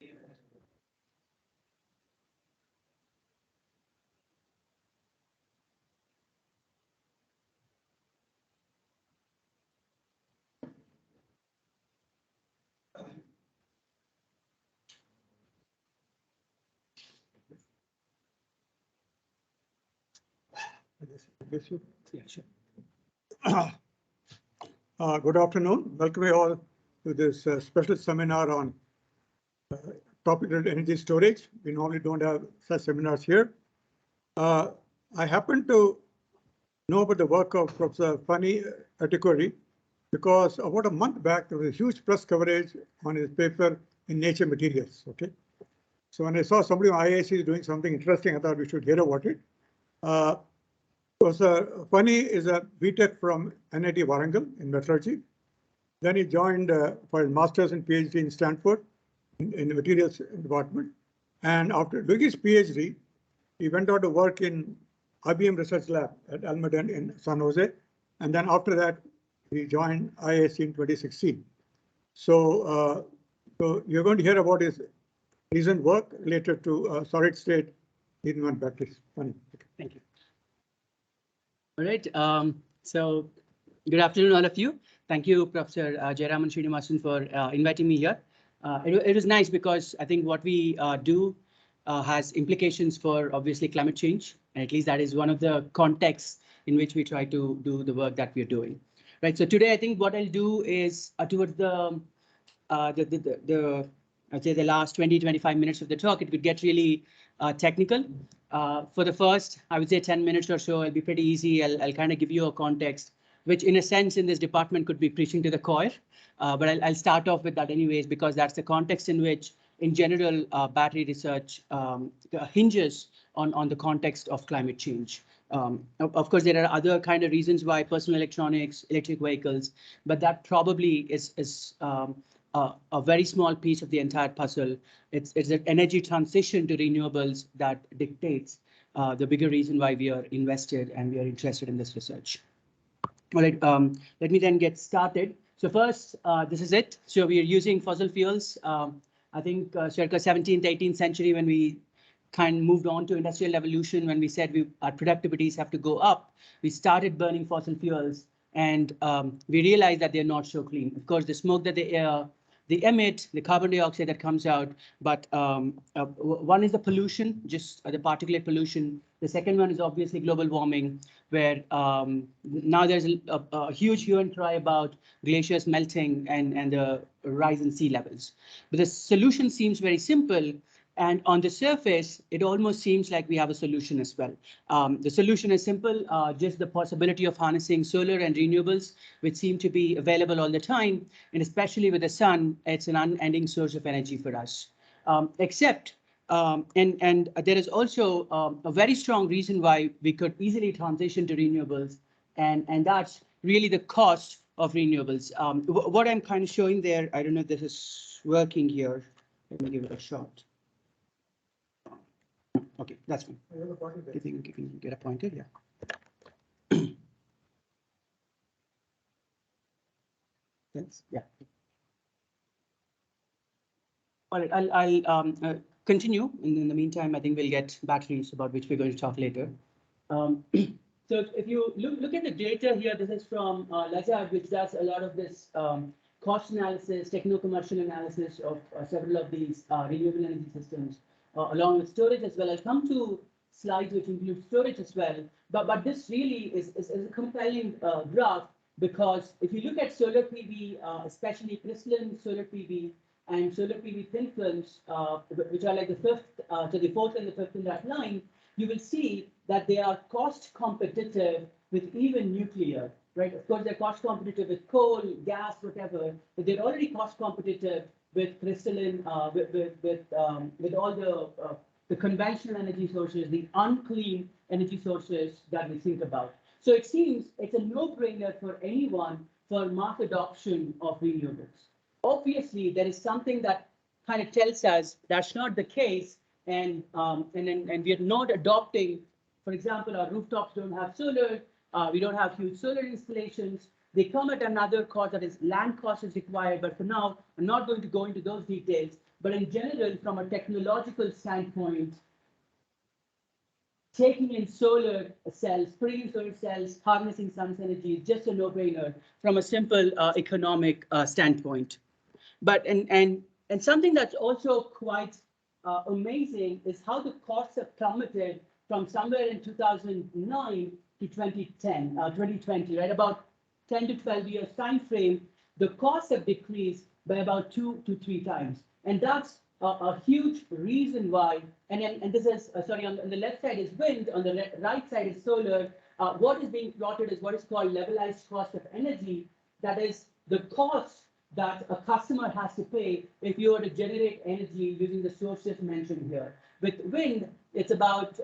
Yeah, sure. Good afternoon. Welcome you all to this special seminar on topic related energy storage. We normally don't have such seminars here. I happen to know about the work of Professor Finite because about a month back there was a huge press coverage on his paper in Nature Materials. Okay, so when I saw somebody on IIC doing something interesting, I thought we should hear about it. Professor Finite is a BTech from NIT Warangal in metallurgy. Then he joined for his master's and PhD in Stanford in the materials department. And after doing his PhD, he went out to work in IBM Research Lab at Alameda in San Jose. And then after that, he joined IISc in 2016. So you're going to hear about his recent work related to solid state lithium-ion batteries. Thank you. All right. So good afternoon, all of you. Thank you, Professor Jayaraman Srinivasan, for inviting me here. It was nice because I think what we do has implications for obviously climate change, and at least that is one of the contexts in which we try to do the work that we're doing. Right. So today, I think what I'll do is towards I'd say the last 20-25 minutes of the talk, it would get really technical. For the first, I would say 10 minutes or so, it'll be pretty easy. I'll kind of give you a context, which in a sense in this department could be preaching to the choir. But I'll start off with that anyways, because that's the context in which, in general, battery research hinges on the context of climate change. Of course, there are other kind of reasons why personal electronics, electric vehicles, but that probably is a very small piece of the entire puzzle. It's an energy transition to renewables that dictates the bigger reason why we are invested and we are interested in this research. All right, let me then get started. So first, this is it. So we are using fossil fuels. I think circa 17th, 18th century, when we kind of moved on to industrial revolution, when we said our productivities have to go up, we started burning fossil fuels, and we realized that they're not so clean. Of course, the smoke that they emit, the carbon dioxide that comes out, but one is the pollution, just the particulate pollution. The second one is obviously global warming, where now there's a huge hue and cry about glaciers melting and the rise in sea levels. But the solution seems very simple. And on the surface, it almost seems like we have a solution as well. The solution is simple, just the possibility of harnessing solar and renewables, which seem to be available all the time. And especially with the sun, it's an unending source of energy for us. Except, and there is also a very strong reason why we could easily transition to renewables. And that's really the cost of renewables. What I'm kind of showing there, I don't know if this is working here. Let me give it a shot. Okay, that's fine. I think you can get appointed, yeah. Thanks. Yeah. All right, I'll continue. And in the meantime, I think we'll get batteries, about which we're going to talk later. So if you look at the data here, this is from Levelized, which does a lot of this cost analysis, techno-commercial analysis of several of these renewable energy systems, along with storage as well. I'll come to slides which include storage as well. But this really is a compelling graph, because if you look at solar PV, especially crystalline solar PV and solar PV thin films, which are like the fourth and the fifth in that line, you will see that they are cost competitive with even nuclear, right? Of course, they're cost competitive with coal, gas, whatever, but they're already cost competitive with crystalline, with all the conventional energy sources, the unclean energy sources that we think about. So it seems it's a no-brainer for anyone for mass adoption of renewables. Obviously, there is something that kind of tells us that's not the case, and we are not adopting. For example, our rooftops don't have solar. We don't have huge solar installations. They come at another cost, that is land cost is required, but for now, I'm not going to go into those details. But in general, from a technological standpoint, taking in solar cells, putting in solar cells, harnessing sun's energy is just a no-brainer from a simple economic standpoint. But and something that's also quite amazing is how the costs have plummeted from somewhere in 2009 to 2020, right? About 10 to 12 years time frame, the costs have decreased by about 2 to 3 times. And that's a huge reason why, and this is, sorry, on the left side is wind, on the right side is solar. What is being plotted is what is called levelized cost of energy. That is the cost that a customer has to pay if you were to generate energy using the sources mentioned here. With wind, it's about,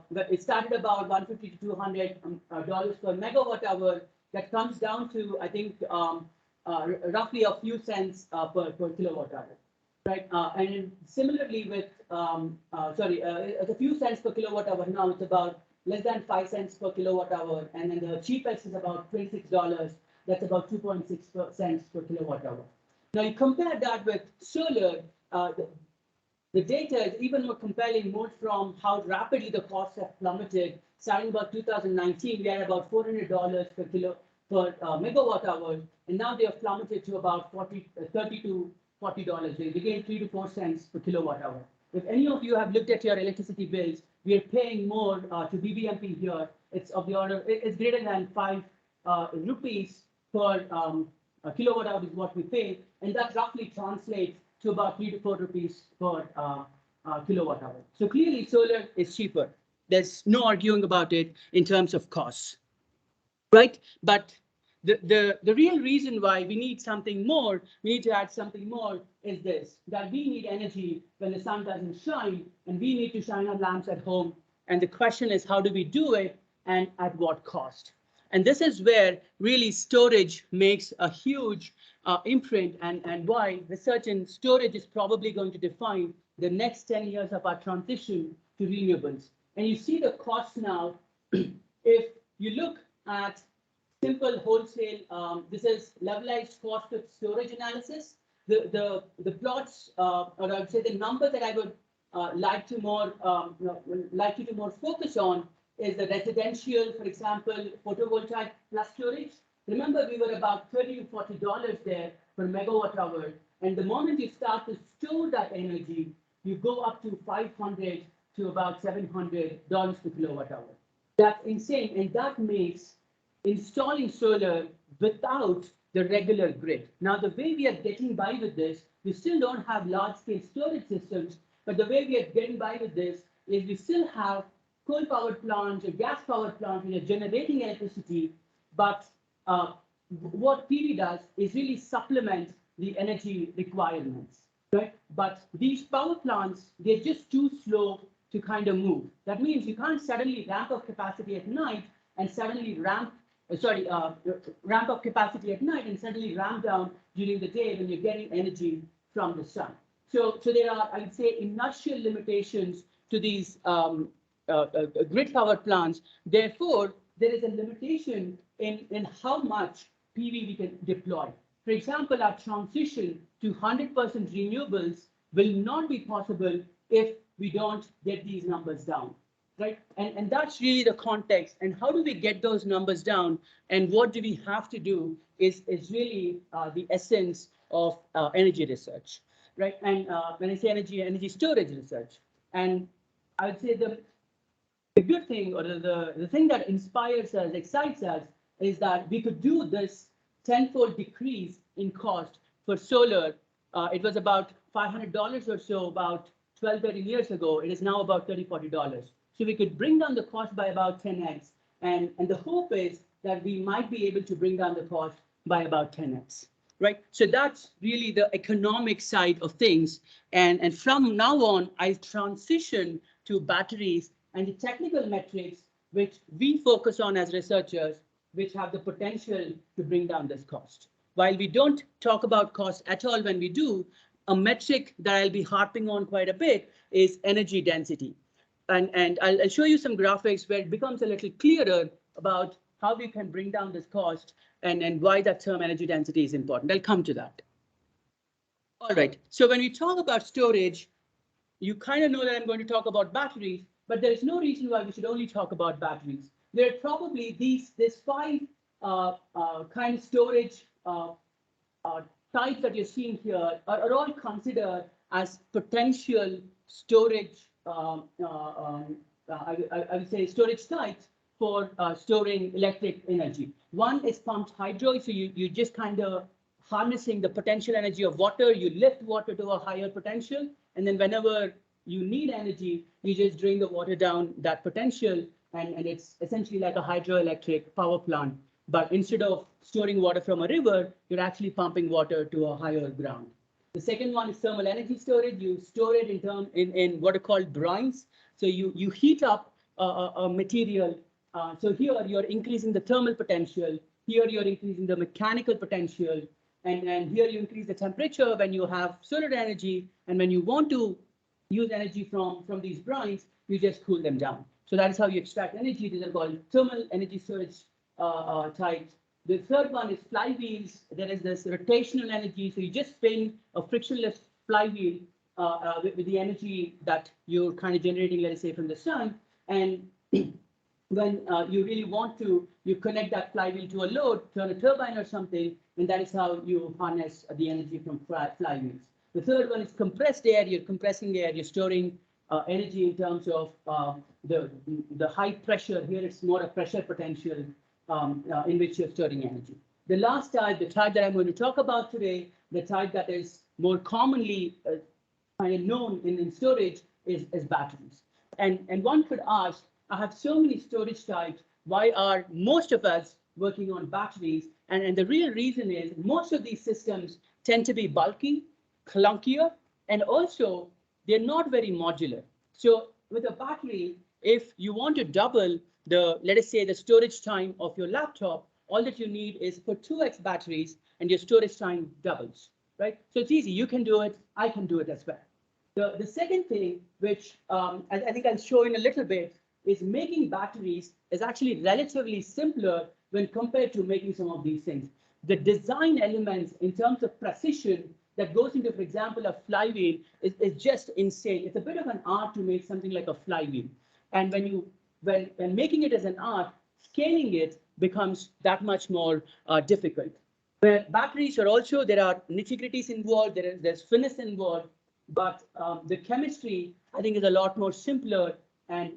it started about $150 to $200 per megawatt hour. That comes down to, I think, roughly a few cents per kilowatt hour. Right, and similarly with, a few cents per kilowatt hour now, it's about less than 5 cents per kilowatt hour, and then the cheapest is about $26. That's about 2.6 cents per kilowatt hour. Now you compare that with solar, the data is even more compelling, more from how rapidly the costs have plummeted. Starting about 2019, we had about $400 per megawatt hour, and now they have plummeted to about $30 to $40. They gain 3 to 4 cents per kilowatt hour. If any of you have looked at your electricity bills, we are paying more to BBMP here. It's of the order, it's greater than 5 rupees per kilowatt hour is what we pay, and that roughly translates to about 3 to 4 rupees per kilowatt hour. So clearly solar is cheaper. There's no arguing about it in terms of costs, right? But the real reason why we need something more, we need to add something more is this, that we need energy when the sun doesn't shine, and we need to shine our lamps at home. And the question is, how do we do it and at what cost? And this is where really storage makes a huge imprint, and why research in storage is probably going to define the next 10 years of our transition to renewables. And you see the cost now. If you look at simple wholesale, this is levelized cost of storage analysis. The plots, or I would say the number that I would like you to more focus on is the residential, for example, photovoltaic plus storage. Remember, we were about $30 to $40 there per megawatt hour. And the moment you start to store that energy, you go up to $500 to about $700 per kilowatt hour. That's insane. And that makes installing solar without the regular grid. Now, the way we are getting by with this, we still don't have large-scale storage systems, but the way we are getting by with this is we still have coal-powered plants or gas-powered plants which are generating electricity, but what PV does is really supplement the energy requirements, right? But these power plants, they're just too slow to kind of move. That means you can't suddenly ramp up capacity at night and suddenly ramp up capacity at night and suddenly ramp down during the day when you're getting energy from the sun. So there are, I would say, inertial limitations to these grid power plants. Therefore, there is a limitation in how much PV we can deploy. For example, our transition to 100% renewables will not be possible if we don't get these numbers down, right? And that's really the context. And how do we get those numbers down? And what do we have to do is really the essence of energy research, right? And when I say energy storage research, and I would say the good thing, or the thing that inspires us, excites us, is that we could do this tenfold decrease in cost for solar. It was about $500 or so about 12, 13 years ago. It is now about $30, $40. So we could bring down the cost by about 10x. And the hope is that we might be able to bring down the cost by about 10x, right? So that's really the economic side of things. And from now on, I transition to batteries and the technical metrics which we focus on as researchers, which have the potential to bring down this cost. While we don't talk about cost at all when we do, a metric that I'll be harping on quite a bit is energy density. And I'll show you some graphics where it becomes a little clearer about how we can bring down this cost and why that term energy density is important. I'll come to that. All right, so when we talk about storage, you kind of know that I'm going to talk about batteries, but there is no reason why we should only talk about batteries. There are probably these five kind of storage types that you're seeing here are all considered as potential storage, I would say storage types for storing electric energy. One is pumped hydro, so you just kind of harnessing the potential energy of water, you lift water to a higher potential, and then whenever you need energy, you just drain the water down that potential, and it's essentially like a hydroelectric power plant. But instead of storing water from a river, you're actually pumping water to a higher ground. The second one is thermal energy storage. You store it in what are called brines. So you heat up a material. So here you're increasing the thermal potential. Here you're increasing the mechanical potential. And here you increase the temperature when you have solar energy. And when you want to use energy from these brines, you just cool them down. So that is how you extract energy. These are called thermal energy storage types. The third one is flywheels. There is this rotational energy. So you just spin a frictionless flywheel with the energy that you're kind of generating, let us say, from the sun. And when you really want to, you connect that flywheel to a load, turn a turbine or something, and that is how you harness the energy from flywheels. The third one is compressed air. You're compressing air. You're storing energy in terms of the high pressure. Here it's more a pressure potential in which you're storing energy. The last type, the type that I'm going to talk about today, the type that is more commonly kind of known in storage is batteries. And one could ask, I have so many storage types, why are most of us working on batteries? And the real reason is most of these systems tend to be bulky, clunkier, and also they're not very modular. So with a battery, if you want to double let us say the storage time of your laptop, all that you need is for 2x batteries and your storage time doubles, right? So it's easy, you can do it, I can do it as well. The second thing, which I think I'll show in a little bit, is making batteries is actually relatively simpler when compared to making some of these things. The design elements in terms of precision that goes into, for example, a flywheel is just insane. It's a bit of an art to make something like a flywheel. And when making it as an art, scaling it becomes that much more difficult. Where batteries are also, there are nitty-gritties involved, there's finesse involved, but the chemistry, I think, is a lot more simpler. And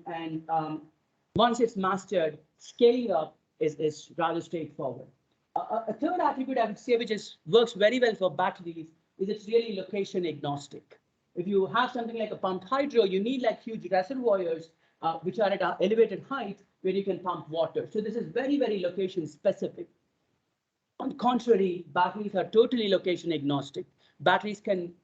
once it's mastered, scaling up is rather straightforward. A third attribute I would say, which works very well for batteries, is it's really location agnostic. If you have something like a pumped hydro, you need like huge reservoirs, which are at an elevated height where you can pump water. So this is very, very location specific. On the contrary, batteries are totally location agnostic.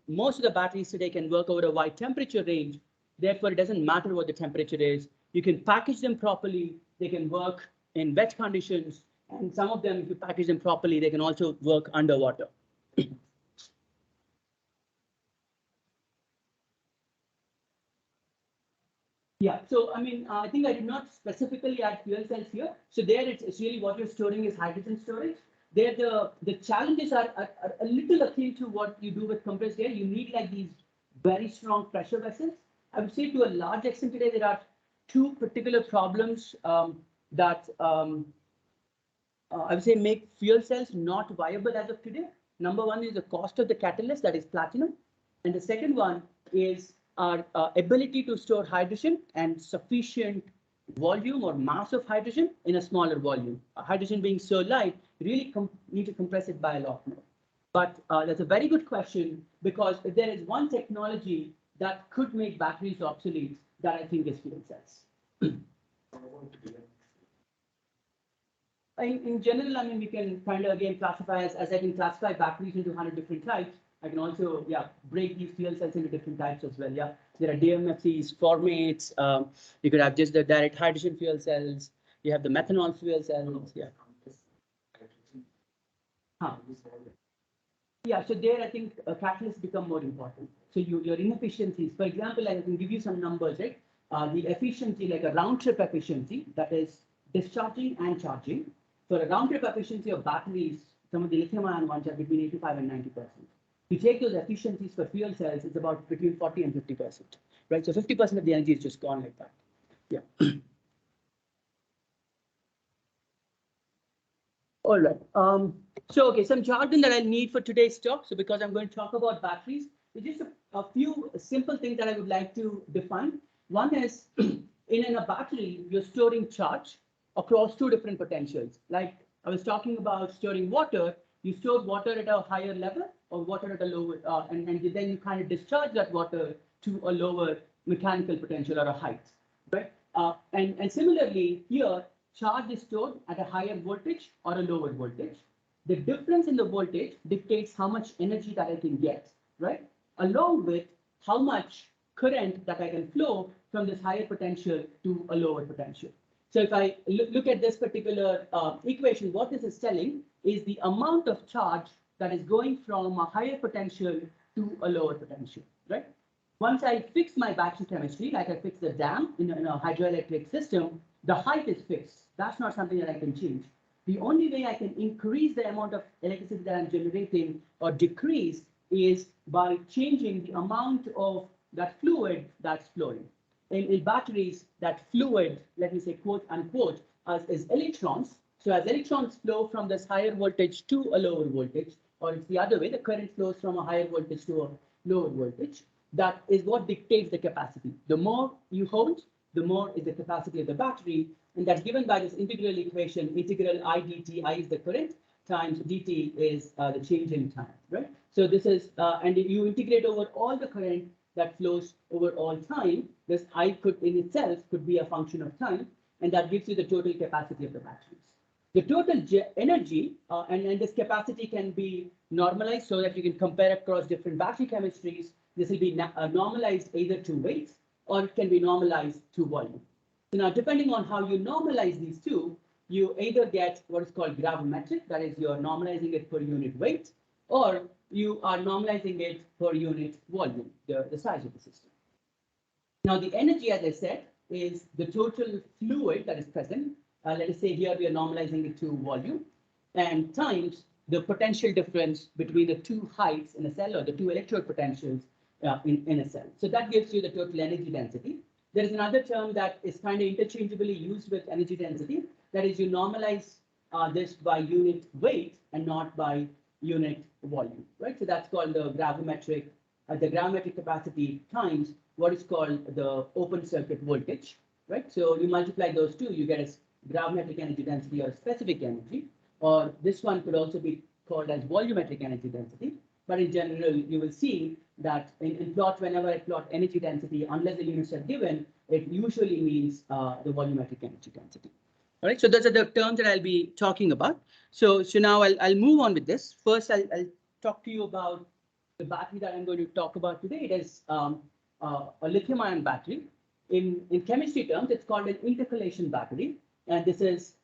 Most of the batteries today can work over a wide temperature range. Therefore, it doesn't matter what the temperature is. You can package them properly. They can work in wet conditions. And some of them, if you package them properly, they can also work underwater. Yeah, so I mean, I think I did not specifically add fuel cells here. So there it's really what you're storing is hydrogen storage. There the challenges are a little akin to what you do with compressed air. You need like these very strong pressure vessels. I would say to a large extent today, there are two particular problems that I would say make fuel cells not viable as of today. Number one is the cost of the catalyst, that is platinum. And the second one is our ability to store hydrogen and sufficient volume or mass of hydrogen in a smaller volume. Hydrogen being so light, you really need to compress it by a lot more. But that's a very good question, because if there is one technology that could make batteries obsolete, that I think is fuel cells. In general, I mean, we can kind of again classify as I can classify batteries into 100 different types. I can also, break these fuel cells into different types as well. Yeah, there are DMFCs, formates. You could have just the direct hydrogen fuel cells. You have the methanol fuel cells. Yeah. Yeah, so there I think catalysts become more important. So your inefficiencies, for example, I can give you some numbers, right? The efficiency, like a round trip efficiency, that is discharging and charging. for a round trip efficiency of batteries, some of the lithium-ion ones are between 85 and 90%. You take those efficiencies for fuel cells, it's about between 40 and 50%, right? So 50% of the energy is just gone like that. Yeah. All right. So, okay, some jargon that I'll need for today's talk. So because I'm going to talk about batteries, just a few simple things that I would like to define. One is in a battery, you're storing charge across two different potentials. Like I was talking about storing water, you store water at a higher level or water at a lower, and then you kind of discharge that water to a lower mechanical potential or a height, right? And similarly here, charge is stored at a higher voltage or a lower voltage. The difference in the voltage dictates how much energy that I can get, right? Along with how much current that I can flow from this higher potential to a lower potential. So if I look at this particular equation, what this is telling is the amount of charge that is going from a higher potential to a lower potential, right? Once I fix my battery chemistry, like I fix the dam in a hydroelectric system, the height is fixed. That's not something that I can change. The only way I can increase the amount of electricity that I'm generating or decrease is by changing the amount of that fluid that's flowing. In batteries, that fluid, let me say quote unquote, is electrons. So as electrons flow from this higher voltage to a lower voltage, or it's the other way, the current flows from a higher voltage to a lower voltage. That is what dictates the capacity. The more you hold, the more is the capacity of the battery, and that's given by this integral equation, integral I dt, I is the current, times dt is the change in time, right? So this is, and if you integrate over all the current that flows over all time, this I could in itself could be a function of time, and that gives you the total capacity of the batteries. The total energy, and this capacity can be normalized so that you can compare across different battery chemistries. This will be normalized either to weight or it can be normalized to volume. So now, depending on how you normalize these two, you either get what is called gravimetric, that is, you're normalizing it per unit weight, or you are normalizing it per unit volume, the size of the system. Now, the energy, as I said, is the total fluid that is present. Let us say here we are normalizing it to volume, and times the potential difference between the two heights in a cell or the two electrode potentials in a cell. So that gives you the total energy density. There is another term that is kind of interchangeably used with energy density. That is, you normalize this by unit weight and not by unit volume, right? So that's called the gravimetric capacity times what is called the open circuit voltage, right? So you multiply those two, you get a gravimetric energy density or specific energy, or this one could also be called as volumetric energy density. But in general, you will see that in plot, whenever I plot energy density, unless the units are given, it usually means the volumetric energy density. All right, so those are the terms that I'll be talking about. So now I'll move on with this. First, I'll talk to you about the battery that I'm going to talk about today. It is a lithium-ion battery. In chemistry terms, it's called an intercalation battery. And this is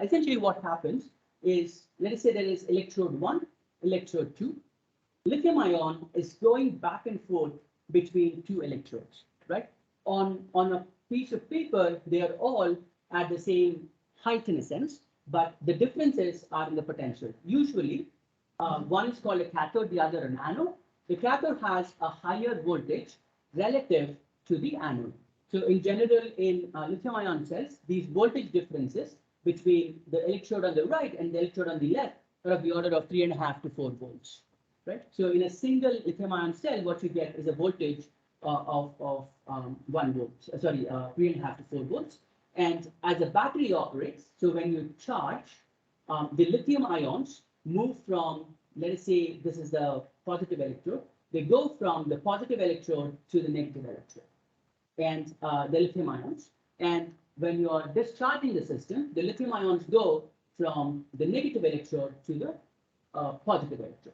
essentially what happens is, let us say there is electrode 1, electrode 2. Lithium-ion is going back and forth between two electrodes, right? On a piece of paper, they are all at the same height in a sense, but the differences are in the potential. Usually, one is called a cathode, the other an anode. The cathode has a higher voltage relative to the anode. So in general, in lithium-ion cells, these voltage differences between the electrode on the right and the electrode on the left are of the order of 3.5 to 4 volts, right? So in a single lithium-ion cell, what you get is a voltage of 1 volt, 3.5 to 4 volts. And as a battery operates, so when you charge, the lithium ions move from, let us say this is the positive electrode, they go from the positive electrode to the negative electrode, and the lithium ions. And when you are discharging the system, the lithium ions go from the negative electrode to the positive electrode.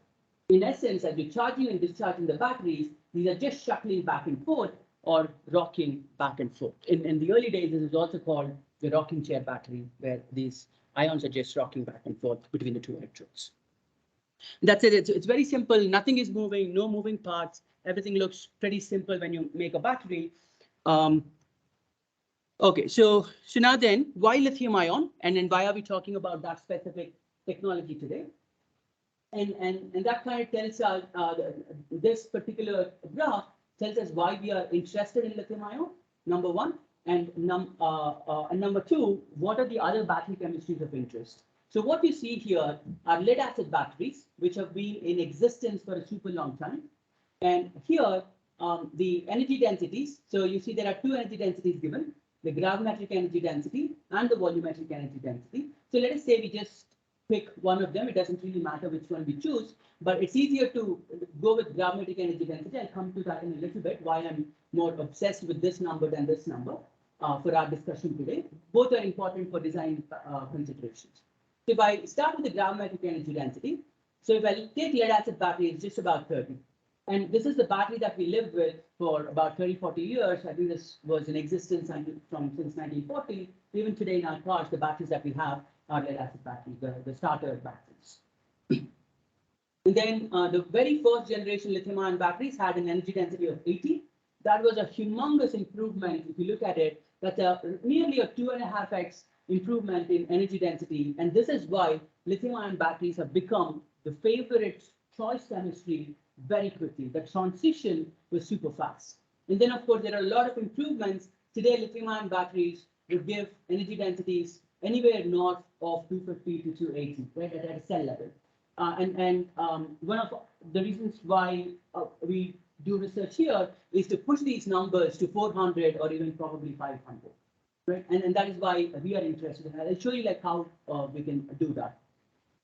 In essence, as you're charging and discharging the batteries, these are just shuttling back and forth or rocking back and forth. In the early days, this is also called the rocking chair battery, where these ions are just rocking back and forth between the two electrodes. That's it. It's very simple. Nothing is moving, no moving parts. Everything looks pretty simple when you make a battery. Okay, so now then, why lithium ion, and then why are we talking about that specific technology today? And that kind of tells us this particular graph tells us why we are interested in lithium ion, number one, and number two, what are the other battery chemistries of interest? So what you see here are lead acid batteries, which have been in existence for a super long time. And here, the energy densities. So you see there are two energy densities given, the gravimetric energy density and the volumetric energy density. So let us say we just pick one of them. It doesn't really matter which one we choose, but it's easier to go with gravimetric energy density. I'll come to that in a little bit, why I'm more obsessed with this number than this number for our discussion today. Both are important for design considerations. So if I start with the gravimetric energy density, so if I take lead acid battery, it's just about 30. And this is the battery that we lived with for about 30, 40 years. I think this was in existence since 1940. Even today in our cars, the batteries that we have are lead acid batteries, the starter batteries. And then the very first generation lithium-ion batteries had an energy density of 80. That was a humongous improvement. If you look at it, that's nearly a 2.5x improvement in energy density. And this is why lithium-ion batteries have become the favorite choice chemistry very quickly. The transition was super fast. And then, of course, there are a lot of improvements. Today, lithium-ion batteries would give energy densities anywhere north of 250 to 280, right, at a cell level. One of the reasons why we do research here is to push these numbers to 400 or even probably 500, right? And that is why we are interested in that. I'll show you like how we can do that.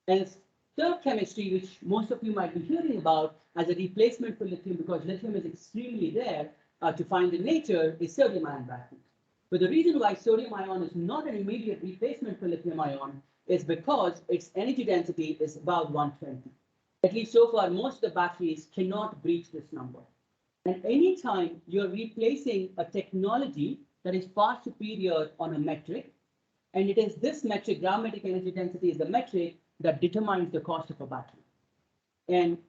And third chemistry, which most of you might be hearing about as a replacement for lithium, because lithium is extremely rare to find in nature, is sodium-ion batteries. But the reason why sodium ion is not an immediate replacement for lithium ion is because its energy density is about 120. At least so far, most of the batteries cannot breach this number. And anytime you're replacing a technology that is far superior on a metric, and it is this metric, gravimetric energy density is the metric that determines the cost of a battery. And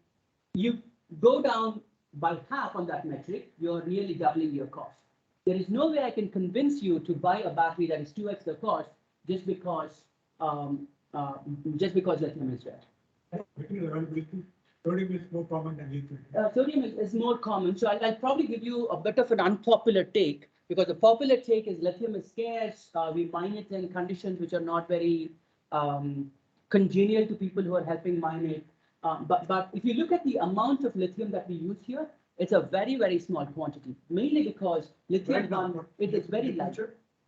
you go down by half on that metric, you're nearly doubling your cost. There is no way I can convince you to buy a battery that is 2x the cost just because lithium is rare. Sodium is more common than lithium. Sodium is more common, so I'll probably give you a bit of an unpopular take, because the popular take is lithium is scarce. We mine it in conditions which are not very congenial to people who are helping mine it. But if you look at the amount of lithium that we use here, it's a very, very small quantity, mainly because lithium it is very light.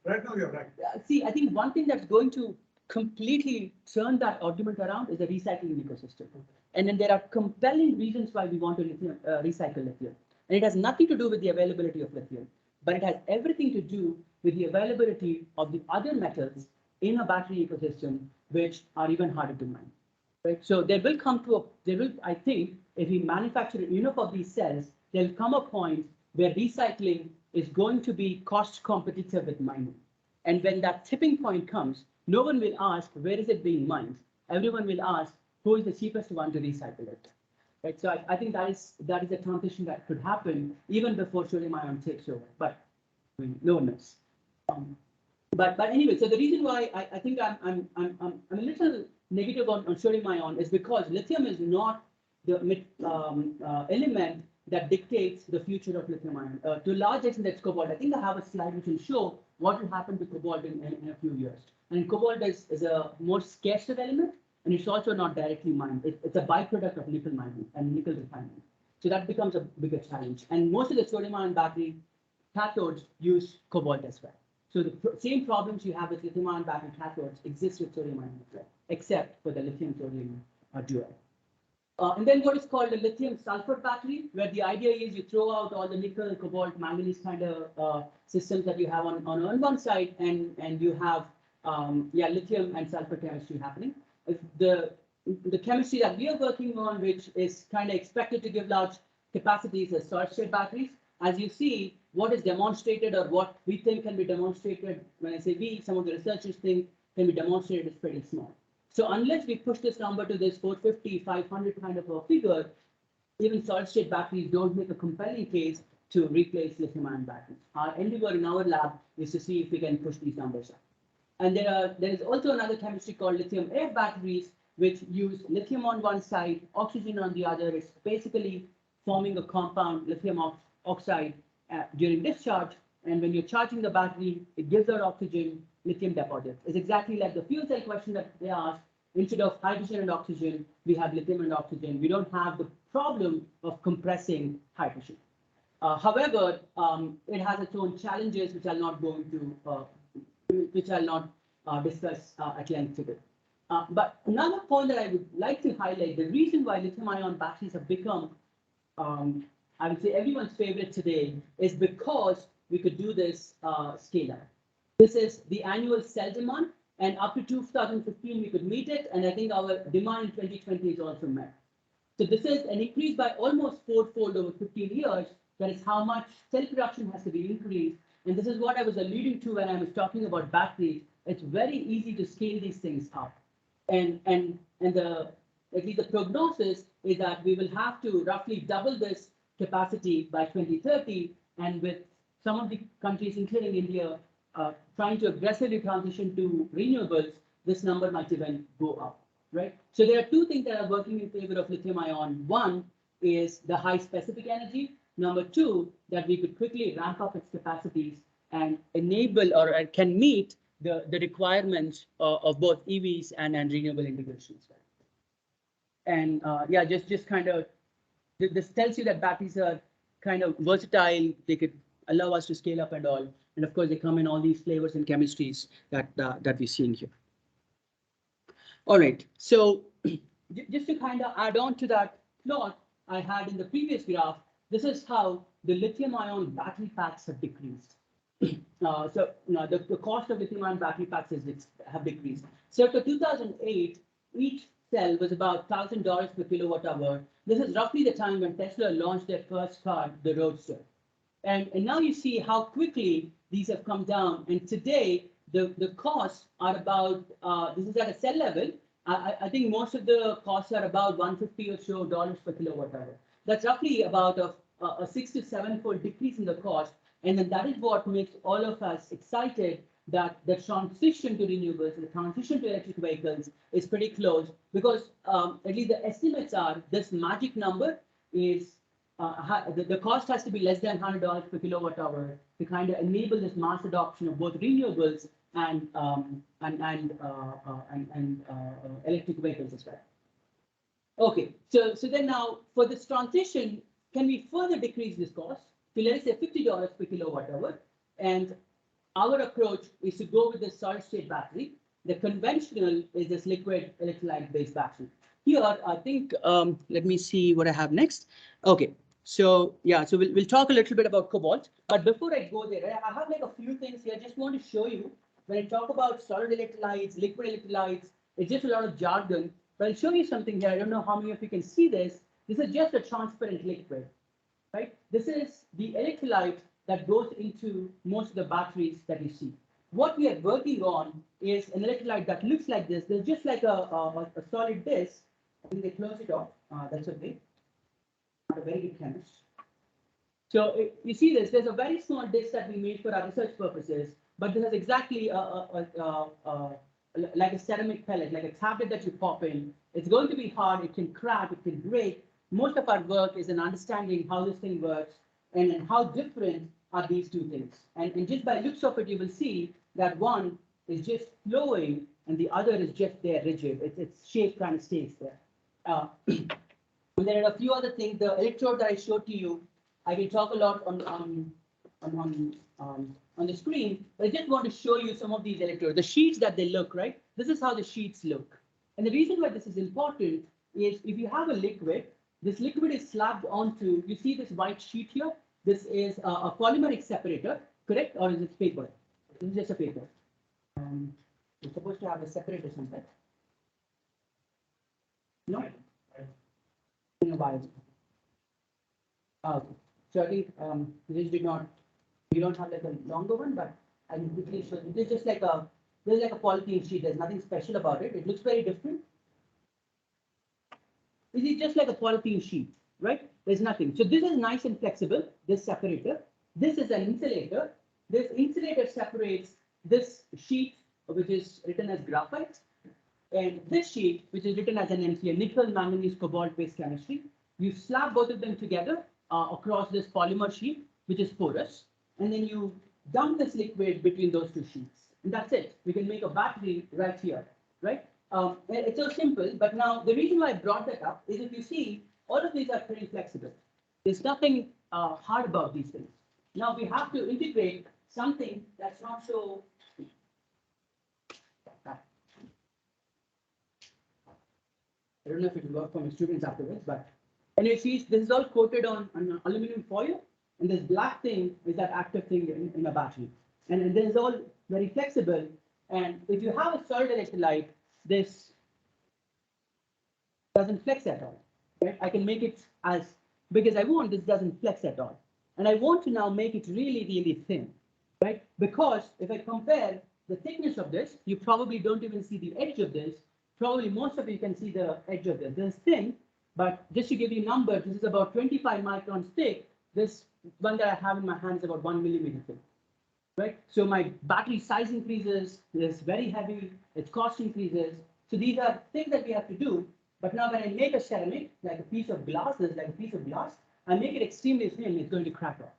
Right now, you're right. See, I think one thing that's going to completely turn that argument around is the recycling ecosystem. And then there are compelling reasons why we want to recycle lithium. And it has nothing to do with the availability of lithium, but it has everything to do with the availability of the other metals in a battery ecosystem, which are even harder to mine. Right? So there will come to I think, if we manufacture enough of these cells, there'll come a point where recycling is going to be cost competitive with mining. And when that tipping point comes, no one will ask, where is it being mined? Everyone will ask, who is the cheapest one to recycle it? Right? So I think that is a transition that could happen even before sodium ion takes over, but I mean, no one knows. But anyway, so the reason why I think I'm a little negative on sodium ion is because lithium is not the element that dictates the future of lithium ion. To a large extent, that's cobalt. I think I have a slide which will show what will happen to cobalt in a few years. And cobalt is a more scarcer element, and it's also not directly mined. It's a byproduct of nickel mining and nickel refining. So that becomes a bigger challenge. And most of the sodium-ion battery cathodes use cobalt as well. So the same problems you have with lithium-ion battery cathodes exist with sodium-ion as well, except for the lithium-sodium dual. And then what is called a lithium-sulfur battery, where the idea is you throw out all the nickel, cobalt, manganese kind of systems that you have on one side, and you have lithium and sulfur chemistry happening. The chemistry that we are working on, which is kind of expected to give large capacities, is solid-state batteries. As you see, what is demonstrated or what we think can be demonstrated, when I say we, some of the researchers think can be demonstrated, is pretty small. So unless we push this number to this 450, 500 kind of a figure, even solid-state batteries don't make a compelling case to replace lithium-ion batteries. Our endeavor in our lab is to see if we can push these numbers up. And there is also another chemistry called lithium-air batteries, which use lithium on one side, oxygen on the other. It's basically forming a compound, lithium oxide, during discharge. And when you're charging the battery, it gives out oxygen, lithium deposits. It's exactly like the fuel cell question that they asked. Instead of hydrogen and oxygen, we have lithium and oxygen. We don't have the problem of compressing hydrogen. However, it has its own challenges, which I'll not go into, which I'll not discuss at length today. But another point that I would like to highlight, the reason why lithium-ion batteries have become, I would say, everyone's favorite today, is because we could do this scale-up. This is the annual cell demand, and up to 2015, we could meet it, and I think our demand in 2020 is also met. So this is an increase by almost fourfold over 15 years. That is how much cell production has to be increased. And this is what I was alluding to when I was talking about batteries. It's very easy to scale these things up. And at least the prognosis is that we will have to roughly double this capacity by 2030. And with some of the countries, including India, trying to aggressively transition to renewables, this number might even go up, right? So there are two things that are working in favor of lithium-ion. One is the high specific energy. Number two, that we could quickly ramp up its capacities and enable or can meet the requirements of both EVs and renewable integration. And yeah, just kind of, this tells you that batteries are kind of versatile. They could allow us to scale up and all. And of course, they come in all these flavors and chemistries that we're seeing here. All right, so just to kind of add on to that plot I had in the previous graph, this is how the lithium-ion battery packs have decreased. So the cost of lithium-ion battery packs have decreased. Circa 2008, each cell was about $1,000 per kilowatt hour. This is roughly the time when Tesla launched their first car, the Roadster. And now you see how quickly these have come down. And today, the costs are about, this is at a cell level. I think most of the costs are about $150 or so per kilowatt hour. That's roughly about a 6 to 7-fold decrease in the cost. And then that is what makes all of us excited that the transition to renewables, the transition to electric vehicles is pretty close, because at least the estimates are this magic number is the cost has to be less than $100 per kilowatt hour to kind of enable this mass adoption of both renewables and electric vehicles as well. Okay, so then now for this transition, can we further decrease this cost to, let us say, $50 per kilowatt hour? And our approach is to go with this solid-state battery. The conventional is this liquid electrolyte-based battery. Here, I think, let me see what I have next. Okay, so yeah, so we'll talk a little bit about Cobalt. But before I go there, I have like a few things here. I just want to show you, when I talk about solid electrolytes, liquid electrolytes, it's just a lot of jargon. But I'll show you something here. I don't know how many of you can see this. This is just a transparent liquid, right? This is the electrolyte that goes into most of the batteries that you see. What we are working on is an electrolyte that looks like this. There's just like a solid disk. I think they close it off. That's okay. Not a very good chemist. So you see this. There's a very small disk that we made for our research purposes, but this is exactly like a ceramic pellet, like a tablet that you pop in. It's going to be hard. It can crack. It can break. Most of our work is in understanding how this thing works and how different are these two things. And just by looks of it, you will see that one is just flowing and the other is just there rigid. Its shape kind of stays there. And there are a few other things. The electrode that I showed to you, I can talk a lot on the screen, but I just want to show you some of these electrodes, the sheets that they look, right? This is how the sheets look. And the reason why this is important is if you have a liquid, this liquid is slapped onto, you see this white sheet here? This is a polymeric separator, correct? Or is it paper? This is just a paper. It's supposed to have a separator somewhere. No? In a while. Okay. So I think this did not, we don't have like a longer one, but I can quickly show you. This is just like there's like a polythene sheet. There's nothing special about it. It looks very different. This is just like a polythene sheet, right? there's nothing. So this is nice and flexible, this separator. This is an insulator. This insulator separates this sheet, which is written as graphite, and this sheet, which is written as an NCA, nickel, manganese, cobalt based chemistry. You slap both of them together across this polymer sheet, which is porous, and then you dump this liquid between those two sheets. And that's it. We can make a battery right here, right? It's so simple, but now the reason why I brought that up is if you see, all of these are pretty flexible. There's nothing hard about these things. Now we have to integrate something that's not so. I don't know if it will work for my students afterwards, but anyway, see, this is all coated on aluminum foil, and this black thing is that active thing in a battery. And this is all very flexible. And if you have a solid electrolyte, this doesn't flex at all, right? I can make it as big as I want. This doesn't flex at all. And I want to now make it really, really thin, right? Because if I compare the thickness of this, you probably don't even see the edge of this. Probably most of you can see the edge of this. This is thin, but just to give you numbers, this is about 25 microns thick. This one that I have in my hand is about 1 millimeter thick, right? So my battery size increases, it's very heavy, its cost increases. So these are things that we have to do. But now when I make a ceramic, like a piece of glass, I make it extremely thin, it's going to crack off.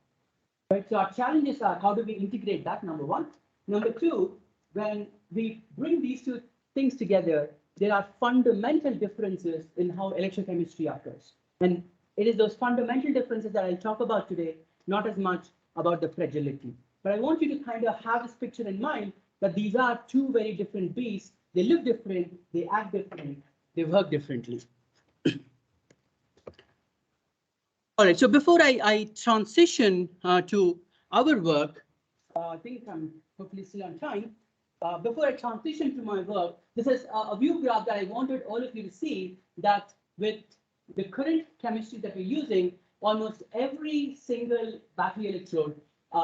Right? So our challenges are how do we integrate that, number one. Number two, when we bring these two things together, there are fundamental differences in how electrochemistry occurs. And it is those fundamental differences that I'll talk about today, not as much about the fragility. But I want you to kind of have this picture in mind that these are two very different beasts. They look different, they act different, they work differently. All right, so before I transition to our work, I think I'm hopefully still on time. Before I transition to my work, this is a view graph that I wanted all of you to see that with the current chemistry that we're using, almost every single battery electrode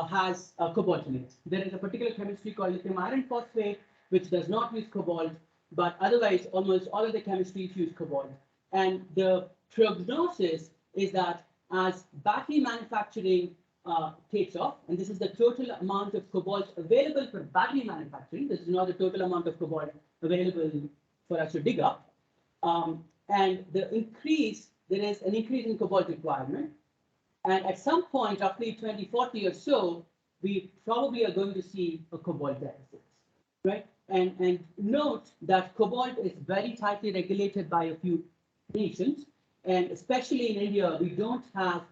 has cobalt in it. There is a particular chemistry called lithium iron phosphate, which does not use cobalt, but otherwise almost all of the chemistries use cobalt. And the prognosis is that as battery manufacturing takes off, and this is the total amount of cobalt available for battery manufacturing, this is not the total amount of cobalt available for us to dig up, and there is an increase in cobalt requirement. And at some point, roughly 2040 or so, we probably are going to see a cobalt deficit, right? And note that cobalt is very tightly regulated by a few nations, and especially in India, we don't have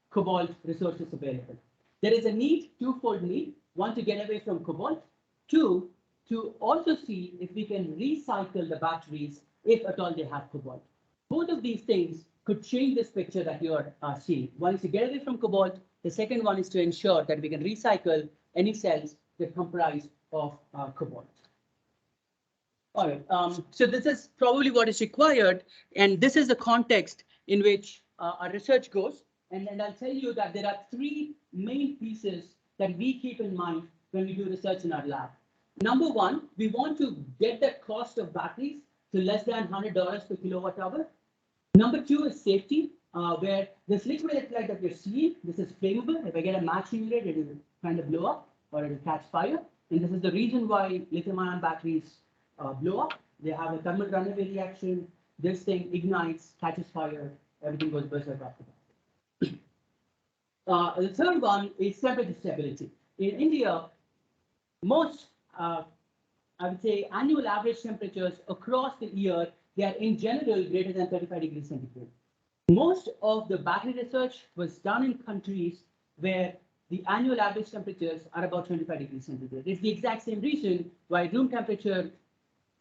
cobalt resources available. There is a need, twofold need: one, to get away from cobalt; two, to also see if we can recycle the batteries if at all they have cobalt. Both of these things could change this picture that you're seeing. One is to get away from cobalt. The second one is to ensure that we can recycle any cells that comprise of cobalt. All right, so this is probably what is required, and this is the context in which our research goes. And I'll tell you that there are three main pieces that we keep in mind when we do research in our lab. Number one, we want to get the cost of batteries to less than $100 per kilowatt hour. Number two is safety, where this liquid electrolyte that you're seeing, this is flammable. If I get a match in it, it will kind of blow up or it will catch fire. And this is the reason why lithium-ion batteries blow up. They have a thermal runaway reaction. This thing ignites, catches fire, everything goes berserk after that. The third one is temperature stability. In India, most, I would say, annual average temperatures across the year, they are in general greater than 35 degrees centigrade. Most of the battery research was done in countries where the annual average temperatures are about 25 degrees centigrade. It's the exact same reason why room temperature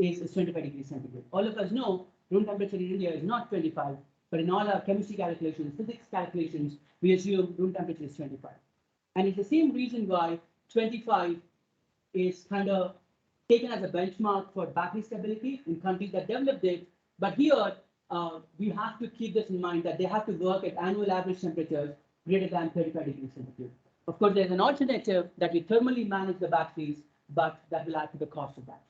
is 25 degrees centigrade. All of us know room temperature in India is not 25, but in all our chemistry calculations, physics calculations, we assume room temperature is 25. And it's the same reason why 25 is kind of taken as a benchmark for battery stability in countries that developed it. But here, we have to keep this in mind that they have to work at annual average temperatures greater than 35 degrees centigrade. Of course, there's an alternative that we thermally manage the batteries, but that will add to the cost of batteries.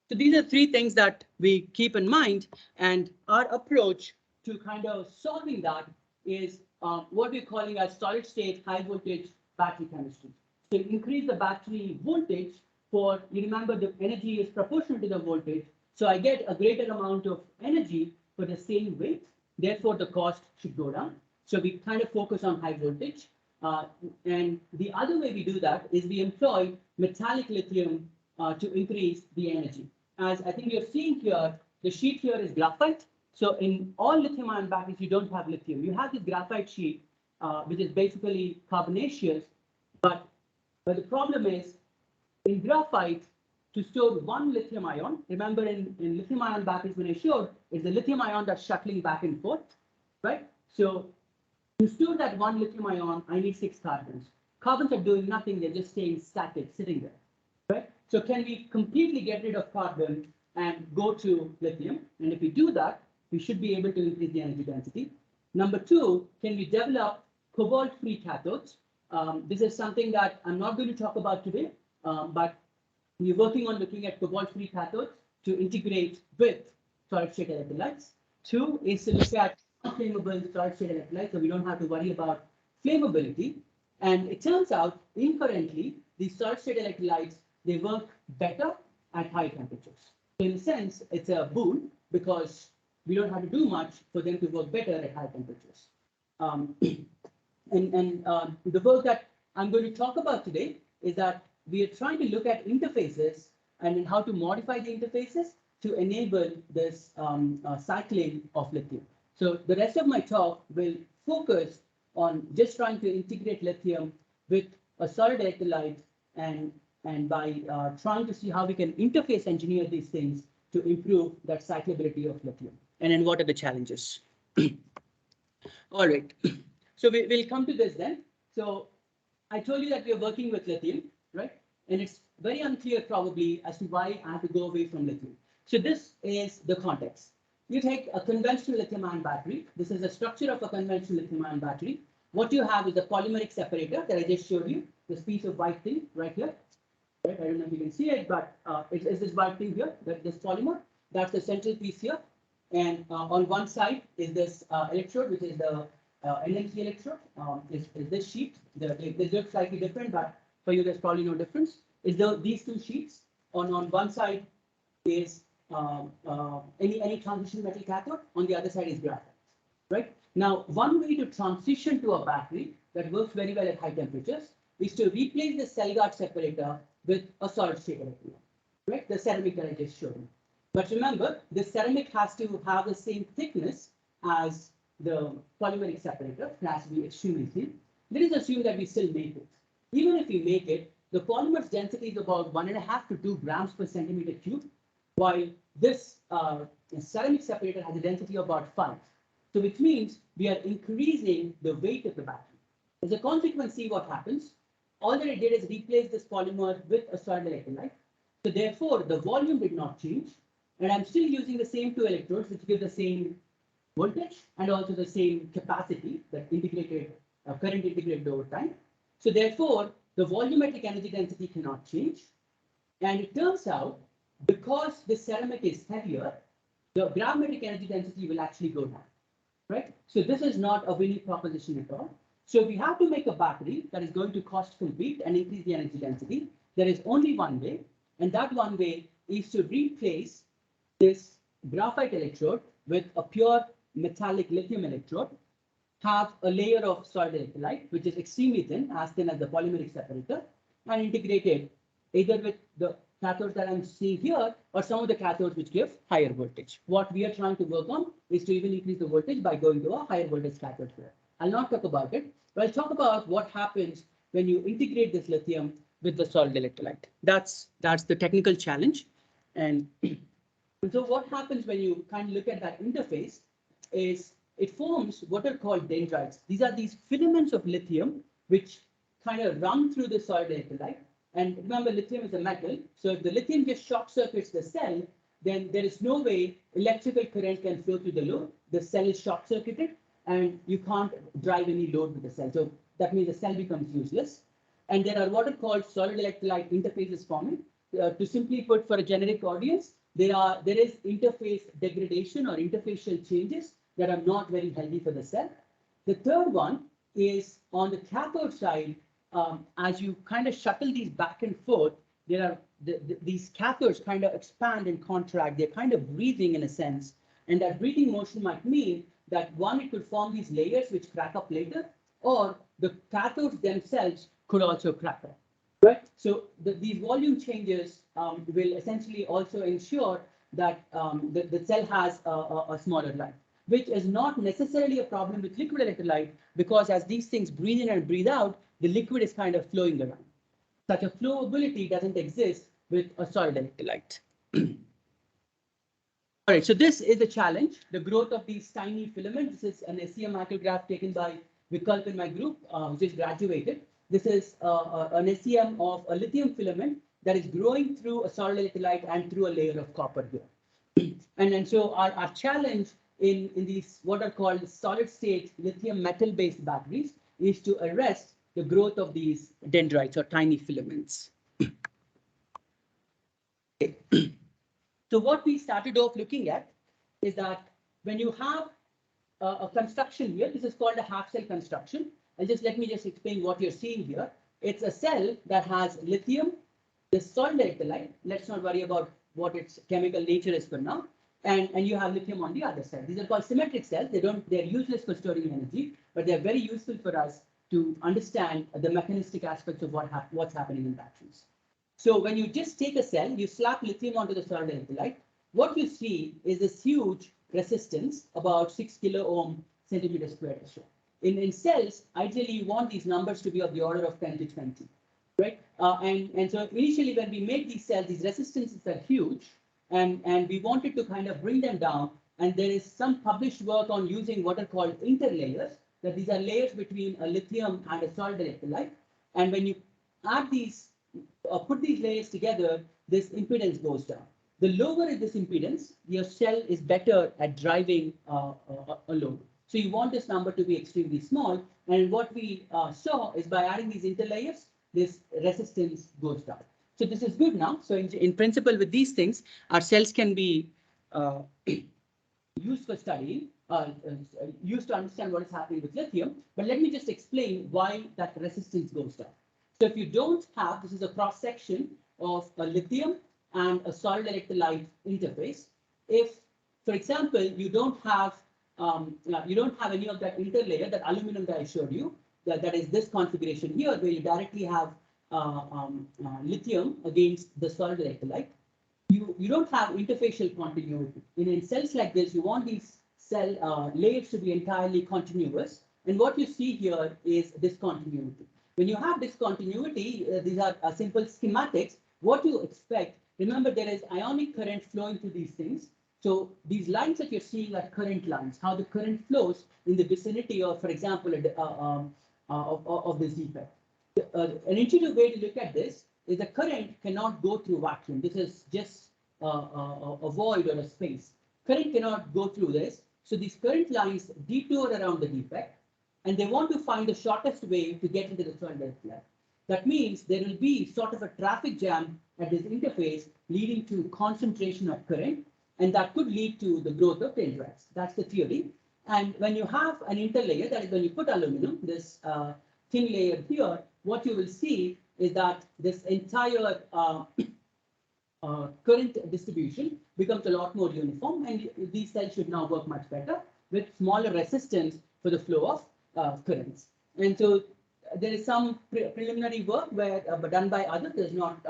So these are three things that we keep in mind, and our approach to kind of solving that is what we're calling a solid state high voltage battery chemistry. So increase the battery voltage for, you remember the energy is proportional to the voltage. So I get a greater amount of energy for the same weight. Therefore, the cost should go down. So we kind of focus on high voltage. And the other way we do that is we employ metallic lithium to increase the energy. As I think you're seeing here, the sheet here is graphite. So in all lithium-ion batteries, you don't have lithium. You have this graphite sheet, which is basically carbonaceous. But the problem is, in graphite, to store one lithium ion, remember in lithium-ion batteries when I showed, it's the lithium ion that's shuttling back and forth, right? So to store that one lithium ion, I need 6 carbons. Carbons are doing nothing, they're just staying static, sitting there, right? So can we completely get rid of carbon and go to lithium? And if we do that, we should be able to increase the energy density. Number 2, can we develop cobalt-free cathodes? This is something that I'm not going to talk about today, but we're working on looking at cobalt-free cathodes to integrate with solid-state electrolytes. 2 is to look at flammable solid-state electrolytes, so we don't have to worry about flammability. And it turns out, inherently, these solid-state electrolytes, they work better at high temperatures. So in a sense, it's a boon because we don't have to do much for them to work better at high temperatures. The work that I'm going to talk about today is that we are trying to look at interfaces and how to modify the interfaces to enable this cycling of lithium. So the rest of my talk will focus on just trying to integrate lithium with a solid electrolyte and by trying to see how we can interface engineer these things to improve that cyclability of lithium. And then what are the challenges? All right. So we'll come to this then. So I told you that we are working with lithium, right? And it's very unclear probably as to why I have to go away from lithium. So this is the context. You take a conventional lithium-ion battery. This is the structure of a conventional lithium-ion battery. What you have is a polymeric separator that I just showed you, this piece of white thing right here. Right? I don't know if you can see it, but it's this white thing here, this polymer. That's the central piece here. And on one side is this electrode, which is the NMC electrode, is this sheet. They look slightly different, but for you, there's probably no difference. Is these 2 sheets. On one side is any transition metal cathode. On the other side is graphite. Right? Now, one way to transition to a battery that works very well at high temperatures is to replace the cell guard separator with a solid state electrolyte. Right? The ceramic that I just showed you. But remember, the ceramic has to have the same thickness as the polymeric separator. It has to be extremely thin. Let us assume that we still make it. Even if we make it, the polymer's density is about 1.5 to 2 grams per centimeter cube, while this ceramic separator has a density of about 5. So which means we are increasing the weight of the battery. As a consequence, see what happens. All that I did is replace this polymer with a solid electrolyte. So therefore, the volume did not change. And I'm still using the same 2 electrodes, which give the same voltage and also the same capacity, that integrated current integrated over time. So therefore, the volumetric energy density cannot change. And it turns out, because the ceramic is heavier, the gravimetric energy density will actually go down. Right? So this is not a winning proposition at all. So we have to make a battery that is going to cost compete and increase the energy density. There is only one way, and that one way is to replace this graphite electrode with a pure metallic lithium electrode, have a layer of solid electrolyte, which is extremely thin as the polymeric separator, and integrate it either with the cathodes that I'm seeing here or some of the cathodes which give higher voltage. What we are trying to work on is to even increase the voltage by going to a higher voltage cathode here. I'll not talk about it, but I'll talk about what happens when you integrate this lithium with the solid electrolyte. That's the technical challenge. And so what happens when you kind of look at that interface is it forms what are called dendrites. These are these filaments of lithium which kind of run through the solid electrolyte. And remember, lithium is a metal. So if the lithium just short circuits the cell, then there is no way electrical current can flow through the load. The cell is short circuited and you can't drive any load with the cell. So that means the cell becomes useless. And there are what are called solid electrolyte interfaces forming. To simply put, for a generic audience, there is interface degradation or interfacial changes that are not very healthy for the cell. The third one is on the cathode side. As you kind of shuttle these back and forth, there are these cathodes kind of expand and contract. They're kind of breathing in a sense. And that breathing motion might mean that one, it could form these layers which crack up later, or the cathodes themselves could also crack up. Right? So these volume changes will essentially also ensure that the cell has a smaller life, which is not necessarily a problem with liquid electrolyte, because as these things breathe in and breathe out, the liquid is kind of flowing around. Such a flowability doesn't exist with a solid electrolyte. All right, so this is the challenge, the growth of these tiny filaments. This is an SEM micrograph taken by Vikalp in my group, who just graduated. This is an SEM of a lithium filament that is growing through a solid electrolyte and through a layer of copper here. And so our challenge in these what are called solid state lithium metal based batteries is to arrest the growth of these dendrites or tiny filaments. So what we started off looking at is that when you have a construction here, this is called a half cell construction. And let me just explain what you're seeing here. It's a cell that has lithium, the solid electrolyte. Let's not worry about what its chemical nature is for now. And you have lithium on the other side. These are called symmetric cells. They're useless for storing energy, but they're very useful for us to understand the mechanistic aspects of what's happening in batteries. So when you just take a cell, you slap lithium onto the solid electrolyte, what you see is this huge resistance, about 6 kilo ohm centimeter squared or so. In cells, ideally you want these numbers to be of the order of 10 to 20, right? And so initially when we make these cells, these resistances are huge, and we wanted to kind of bring them down. And there is some published work on using what are called interlayers, that these are layers between a lithium and a solid electrolyte. And when you add these, put these layers together, this impedance goes down. The lower is this impedance, your cell is better at driving a load. So you want this number to be extremely small. And what we saw is by adding these interlayers, this resistance goes down. So this is good now. So in principle, with these things, our cells can be used for studying, used to understand what is happening with lithium. But let me just explain why that resistance goes down. So if you don't have, this is a cross section of a lithium and a solid electrolyte interface. If, for example, you don't have any of that interlayer, that aluminum that I showed you, that is this configuration here, where you directly have lithium against the solid electrolyte, you don't have interfacial continuity. In cells like this, you want these cell layers to be entirely continuous. And what you see here is discontinuity. When you have discontinuity, these are simple schematics. What you expect, remember, there is ionic current flowing through these things. So these lines that you're seeing are current lines, how the current flows in the vicinity of, for example, of this defect. An intuitive way to look at this is the current cannot go through vacuum. This is just a void or a space. Current cannot go through this. So these current lines detour around the defect, and they want to find the shortest way to get into the solid electrolyte. That means there will be sort of a traffic jam at this interface, leading to concentration of current, and that could lead to the growth of dendrites. That's the theory. And when you have an interlayer, that is when you put aluminum, this thin layer here, what you will see is that this entire current distribution becomes a lot more uniform, and these cells should now work much better with smaller resistance for the flow of currents. And so there is some preliminary work where done by others. There's not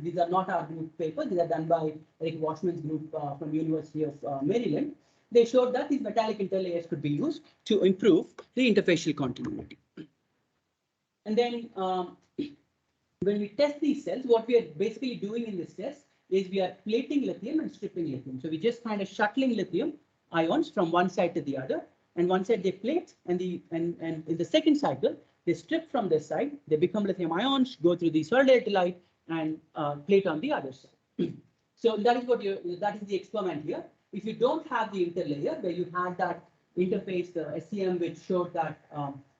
these are not our group papers. These are done by Eric Washman's group from University of Maryland. They showed that these metallic interlayers could be used to improve the interfacial continuity. And then when we test these cells, what we are basically doing in this test is we are plating lithium and stripping lithium. So we just kind of shuttling lithium ions from one side to the other, and one side they plate, and in the second cycle they strip from this side, they become lithium ions, go through the solid electrolyte, and plate on the other side. So that is the experiment here. If you don't have the interlayer, where you had that interface, the SEM, which showed that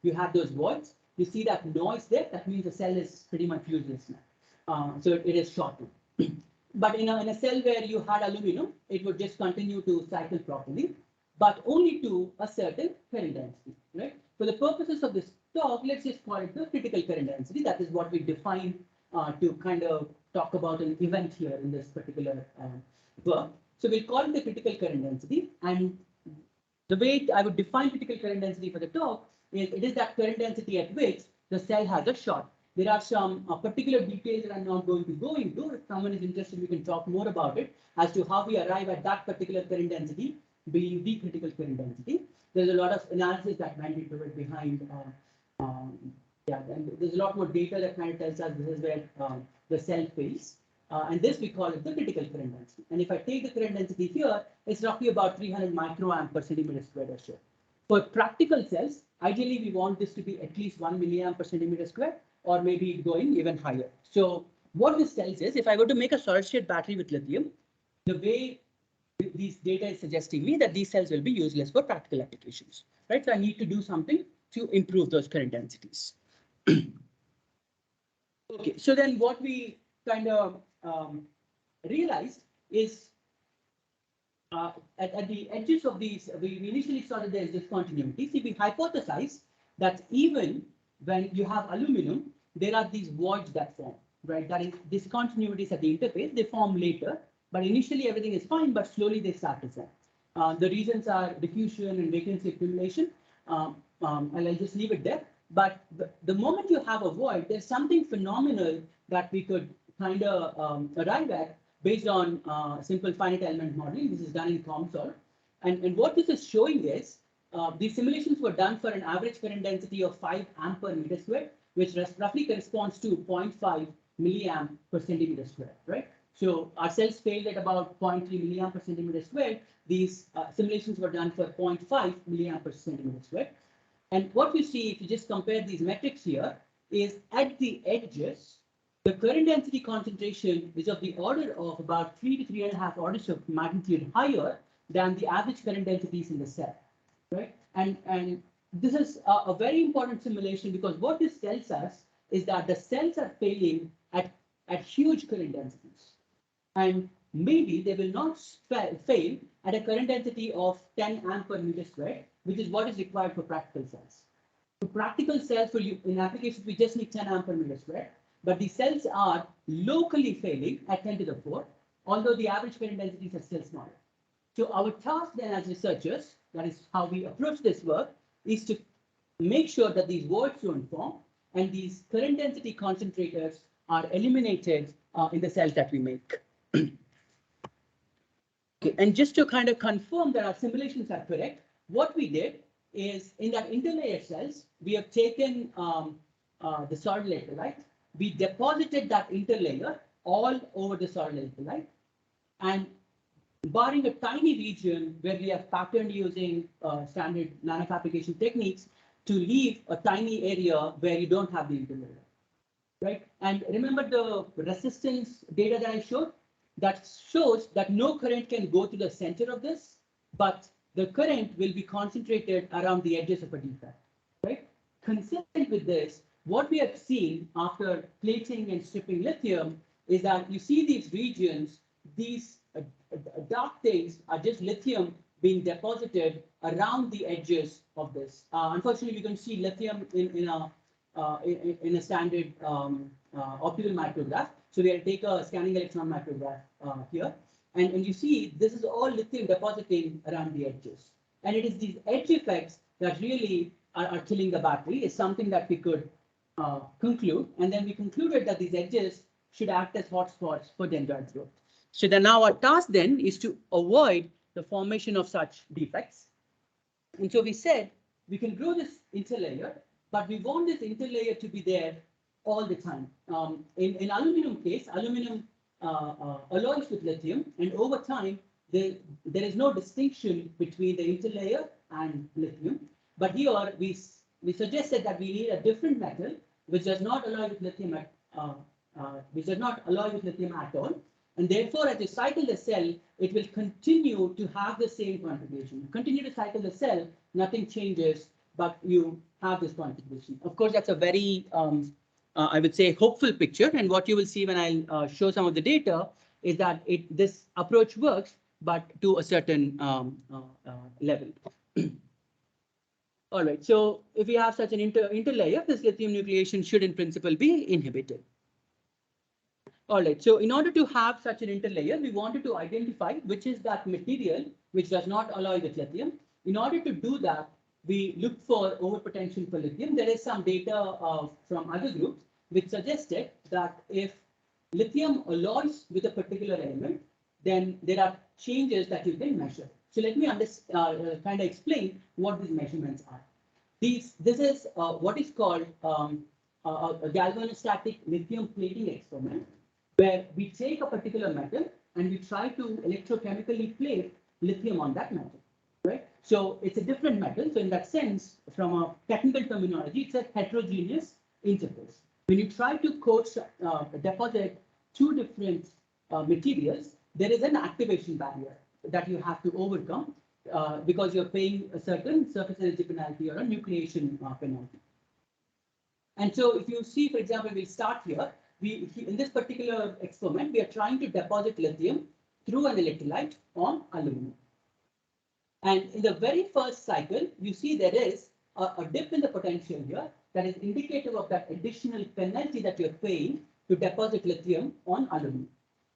you have those voids, you see that noise there. That means the cell is pretty much useless now. So it is shortened. But in a cell where you had aluminum, it would just continue to cycle properly, but only to a certain current density, right? for the purposes of this talk, let's just call it the critical current density. That is what we define to kind of talk about an event here in this particular work. So we'll call it the critical current density. And the way I would define critical current density for the talk is it is that current density at which the cell has a short. There are some particular details that I'm not going to go into. If someone is interested, we can talk more about it as to how we arrive at that particular current density being the critical current density. There's a lot of analysis that went into it behind. And there's a lot more data that kind of tells us this is where the cell fails. And this we call it the critical current density. And if I take the current density here, it's roughly about 300 microamp per centimeter squared or so. For practical cells, ideally we want this to be at least 1 milliamp per centimeter squared, or maybe going even higher. So what this tells is, if I were to make a solid state battery with lithium, the way these data is suggesting me that these cells will be useless for practical applications, right? So I need to do something to improve those current densities. Okay, so then what we kind of realized is at the edges of these, we initially saw that there's discontinuity. See, we hypothesized that even when you have aluminum, there are these voids that form, right? That is discontinuities at the interface, they form later, but initially everything is fine, but slowly they start to form. The reasons are diffusion and vacancy accumulation, and I'll just leave it there. But the moment you have a void, there's something phenomenal that we could kind of arrive at based on simple finite element modeling. This is done in COMSOL. And what this is showing is, these simulations were done for an average current density of 5 amp per meter squared, which roughly corresponds to 0.5 milliamp per centimeter squared, right? So our cells failed at about 0.3 milliamp per centimeter squared. These simulations were done for 0.5 milliamp per centimeter squared. And what you see, if you just compare these metrics here, is at the edges, the current density concentration is of the order of about 3 to 3.5 orders of magnitude higher than the average current densities in the cell, right? And this is a very important simulation, because what this tells us is that the cells are failing at huge current densities. And maybe they will not fail at a current density of 10 amp per meter squared, which is what is required for practical cells. For practical cells, in applications, we just need 10 amp per meter squared, but the cells are locally failing at 10 to the 4, although the average current densities are still smaller. So our task then as researchers, that is how we approach this work, is to make sure that these voids don't form and these current density concentrators are eliminated in the cells that we make. Okay, and just to kind of confirm that our simulations are correct, what we did is in that interlayer cells, we have taken the solid electrolyte, we deposited that interlayer all over the solid electrolyte, and barring a tiny region where we have patterned using standard nanofabrication techniques to leave a tiny area where you don't have the interlayer, right? And remember the resistance data that I showed? That shows that no current can go to the center of this, but the current will be concentrated around the edges of a defect, right? Consistent with this, what we have seen after plating and stripping lithium is that you see these regions, these dark things are just lithium being deposited around the edges of this. Unfortunately, you can see lithium in a standard optical micrograph. So we will take a scanning electron micrograph here, and you see this is all lithium depositing around the edges. And it is these edge effects that really are killing the battery, is something that we could conclude. And then we concluded that these edges should act as hotspots for dendrite growth. So then now our task then is to avoid the formation of such defects. And so we said we can grow this interlayer, but we want this interlayer to be there all the time. In aluminum case, aluminum alloys with lithium, and over time, there is no distinction between the interlayer and lithium. But here we suggested that we need a different metal which does not alloy with lithium at all. And therefore, as you cycle the cell, it will continue to have the same configuration. You continue to cycle the cell, nothing changes, but you have this configuration. Of course, that's a very, I would say, hopeful picture. And what you will see when I show some of the data is that this approach works, but to a certain level. All right, so if we have such an interlayer, this lithium nucleation should in principle be inhibited. All right, so in order to have such an interlayer, we wanted to identify which is that material which does not alloy with lithium. In order to do that, we looked for overpotential for lithium. There is some data from other groups which suggested that if lithium alloys with a particular element, then there are changes that you can measure. So let me kind of explain what these measurements are. This is what is called a galvanostatic lithium plating experiment, where we take a particular metal and we try to electrochemically plate lithium on that metal, right? So it's a different metal. So in that sense, from a technical terminology, it's a heterogeneous interface. When you try to deposit two different materials, there is an activation barrier that you have to overcome because you're paying a certain surface energy penalty or a nucleation penalty. And so if you see, for example, we'll start here. In this particular experiment, we are trying to deposit lithium through an electrolyte on aluminum. And in the very first cycle, you see there is a dip in the potential here that is indicative of that additional penalty that you're paying to deposit lithium on aluminum.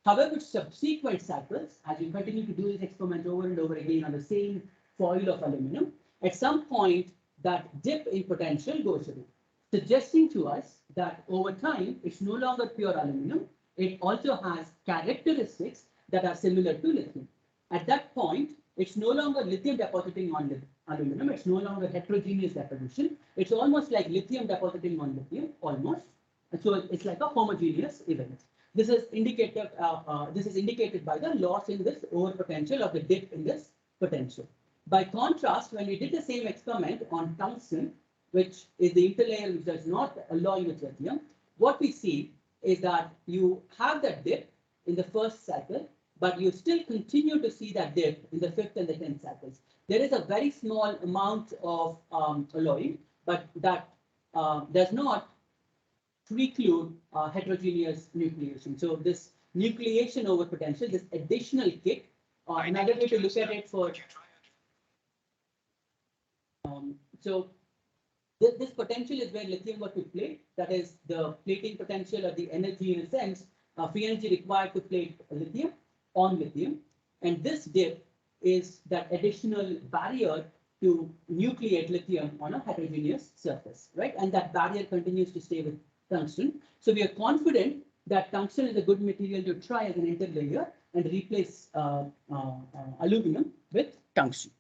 However, subsequent cycles, as you continue to do this experiment over and over again on the same foil of aluminum, at some point that dip in potential goes away, suggesting to us that over time, it's no longer pure aluminum. It also has characteristics that are similar to lithium. At that point, it's no longer lithium depositing on aluminum. It's no longer heterogeneous deposition. It's almost like lithium depositing on lithium, almost. And so it's like a homogeneous event. This is indicated by the loss in this overpotential of the dip in this potential. By contrast, when we did the same experiment on tungsten, which is the interlayer which does not alloy with lithium, what we see is that you have that dip in the first cycle, but you still continue to see that dip in the 5th and the 10th cycles. There is a very small amount of alloying, but that does not preclude heterogeneous nucleation. So this nucleation over potential, this additional kick, another way to look at it for this potential is where lithium was to plate. That is the plating potential or the energy in a sense, free energy required to plate lithium on lithium. And this dip is that additional barrier to nucleate lithium on a heterogeneous surface, right? And that barrier continues to stay with tungsten. So we are confident that tungsten is a good material to try as an interlayer and replace aluminum with tungsten.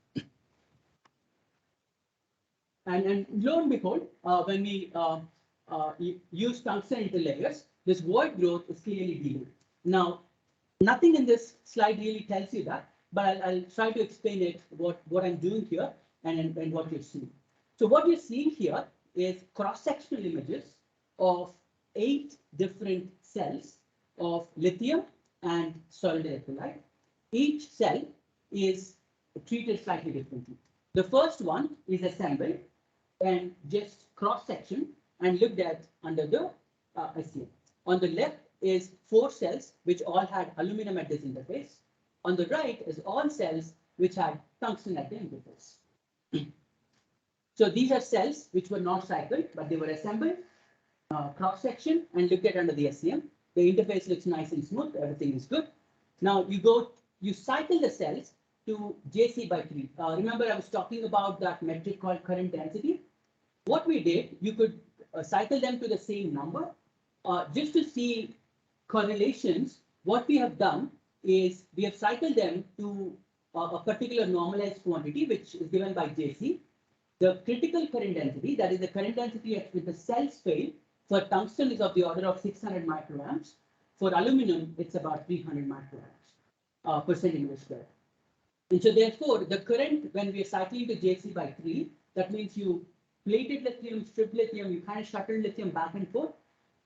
And lo and behold, when we use tungsten interlayers, this void growth is clearly delayed. Now, nothing in this slide really tells you that, but I'll try to explain it, what I'm doing here and what you're seeing. So what you're seeing here is cross-sectional images of 8 different cells of lithium and solid electrolyte. Each cell is treated slightly differently. The first one is assembled and just cross-section and looked at under the SCM. On the left is 4 cells which all had aluminum at this interface. On the right is all cells which had tungsten at the interface. So these are cells which were not cycled, but they were assembled, cross-section, and looked at under the SCM. The interface looks nice and smooth, everything is good. Now you cycle the cells to JC/3. Remember I was talking about that metric called current density. What we did, you could cycle them to the same number. Just to see correlations, what we have done is we have cycled them to a particular normalized quantity, which is given by JC. The critical current density, that is the current density at which the cells fail, for tungsten is of the order of 600 microamps. For aluminum, it's about 300 microamps per centimeter square. And so therefore, the current, when we are cycling to JC/3, that means you plated lithium, stripped lithium, you kind of shuttled lithium back and forth.